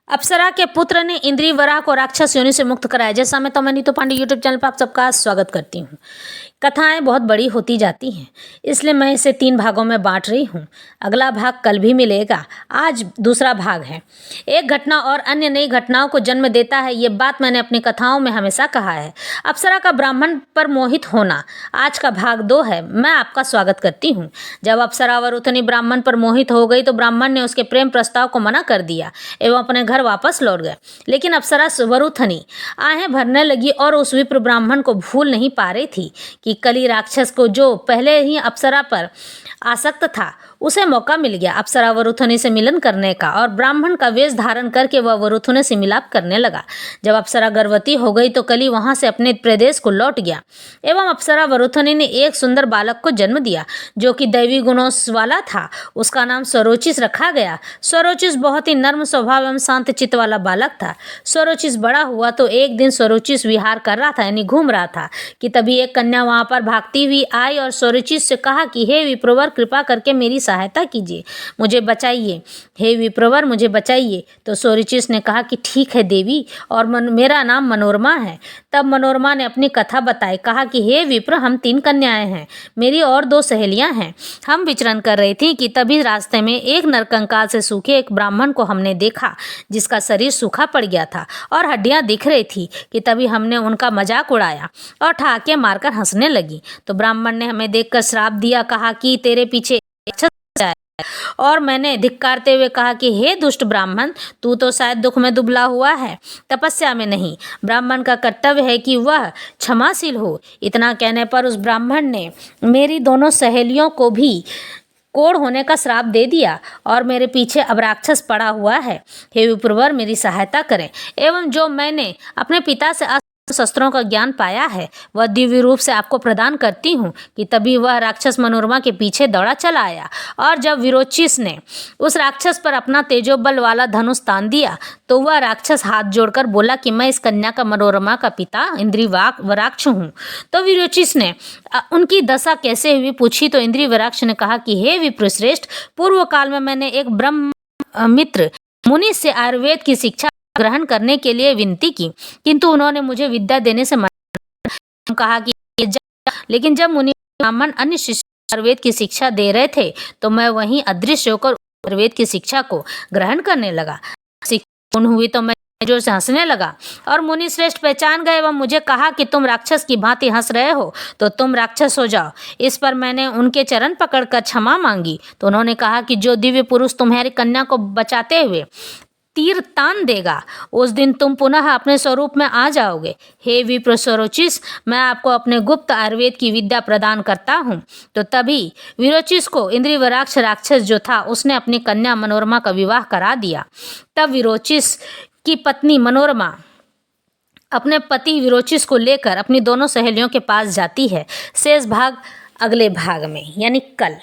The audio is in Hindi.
अप्सरा के पुत्र ने इंद्रिवरा को राक्षस योनि से मुक्त कराया। जैसा मैं नीतू पांडे यूट्यूब चैनल पर आप सबका स्वागत करती हूँ। कथाएं बहुत बड़ी होती जाती हैं, इसलिए मैं इसे 3 भागों में बांट रही हूँ। अगला भाग कल भी मिलेगा। आज दूसरा भाग है। एक घटना और अन्य नई घटनाओं को जन्म देता है, ये बात मैंने अपनी कथाओं में हमेशा कहा है। अप्सरा का ब्राह्मण पर मोहित होना आज का भाग 2 है। मैं आपका स्वागत करती हूँ। जब अप्सरा वरुथनी ब्राह्मण पर मोहित हो गई तो ब्राह्मण ने उसके प्रेम प्रस्ताव को मना कर दिया एवं अपने घर वापस लौट गए। लेकिन अप्सरा वरुथनी आहें भरने लगी और उस विप्र ब्राह्मण को भूल नहीं पा रही थी कि कली राक्षस को, जो पहले ही अप्सरा पर आसक्त था, उसे मौका मिल गया अप्सरा वरुथनी से मिलन करने का और ब्राह्मण का वेश धारण करके वह वरुथनी से मिलाप करने लगा। जब अप्सरा गर्भवती हो गई तो कली वहां से अपने प्रदेश को लौट गया एवं अप्सरा वरुथनी ने एक सुंदर बालक को जन्म दिया जो कि दैवी गुणों वाला था। उसका नाम स्वरोचिष रखा गया। स्वरोचिष बहुत ही नर्म स्वभाव एवं शांत चित्त वाला बालक था। स्वरोचिष बड़ा हुआ तो एक दिन स्वरोचिष विहार कर रहा था, यानी घूम रहा था, कि तभी एक कन्या वहां पर भागती हुई आई और स्वरोचिष से कहा कि हे विप्रवर, कृपा करके मेरी सहायता कीजिए, मुझे बचाइए। हे विप्रवर, मुझे बचाइए। तो स्वरोचिष ने कहा कि ठीक है देवी, और मेरा नाम मनोरमा है। तब मनोरमा ने अपनी कथा बताई। कहा कि हे विप्र, हम 3 कन्याएं हैं, मेरी और 2 सहेलियां हैं। हम विचरण कर रही थी कि तभी रास्ते में एक नरकंकाल से सूखे एक ब्राह्मण को हमने देखा जिसका शरीर सूखा पड़ गया था और हड्डियां दिख रही थी, कि तभी हमने उनका मजाक उड़ाया और ठहाके मारकर हंसने लगी। तो ब्राह्मण ने हमें देखकर श्राप दिया, कहा कि तेरे पीछे और मैंने धिक्कारते हुए कहा कि हे दुष्ट ब्राह्मण, तू तो शायद दुख में दुबला हुआ है, तपस्या में नहीं। ब्राह्मण का कर्तव्य है कि वह क्षमाशील हो। इतना कहने पर उस ब्राह्मण ने मेरी दोनों सहेलियों को भी कोढ़ होने का श्राप दे दिया और मेरे पीछे अब राक्षस पड़ा हुआ है। हे विप्रवर, मेरी सहायता करें, एवं जो मैंने अपने पिता से शस्त्रों का ज्ञान पाया है वह दिव्य रूप से आपको प्रदान करती हूँ। कि तभी वह राक्षस मनोरमा के पीछे दौड़ा चला आया और जब विरोचिस ने उस राक्षस पर अपना तेजोबल वाला धनुष तान दिया तो वह राक्षस हाथ जोड़कर बोला कि मैं इस कन्या का, मनोरमा का पिता इंद्रिवराक्ष हूँ। तो विरोचिस ने उनकी दशा कैसे हुई पूछी तो इंद्रिवराक्ष ने कहा कि हे विप्रश्रेष्ठ, पूर्व काल में मैंने एक ब्रह्म मित्र मुनि से आयुर्वेद की शिक्षा ग्रहण करने के लिए विनती की, किंतु उन्होंने मुझे विद्या देने से मना कहा कि लेकिन जब मुनि ब्राह्मण अन्य शिष्य आयुर्वेद की शिक्षा दे रहे थे तो मैं वहीं अदृश्य होकर आयुर्वेद की शिक्षा को ग्रहण करने लगा। शिक्षा हुई तो मैं जोर से हंसने लगा और मुनि श्रेष्ठ पहचान गए एवं मुझे कहा कि तुम राक्षस की भांति हंस रहे हो तो तुम राक्षस हो जाओ। इस पर मैंने उनके चरण पकड़कर क्षमा मांगी तो उन्होंने कहा कि जो दिव्य पुरुष तुम्हारी कन्या को बचाते हुए तीर तान देगा, उस दिन तुम पुनः अपने स्वरूप में आ जाओगे। हे विप्र स्वरोचिष, मैं आपको अपने गुप्त आयुर्वेद की विद्या प्रदान करता हूँ। तो तभी विरोचिष को इंद्रिवराक्ष राक्षस जो था उसने अपनी कन्या मनोरमा का विवाह करा दिया। तब विरोचिष की पत्नी मनोरमा अपने पति विरोचिष को लेकर अपनी दोनों सहेलियों के पास जाती है। शेष भाग अगले भाग में, यानी कल।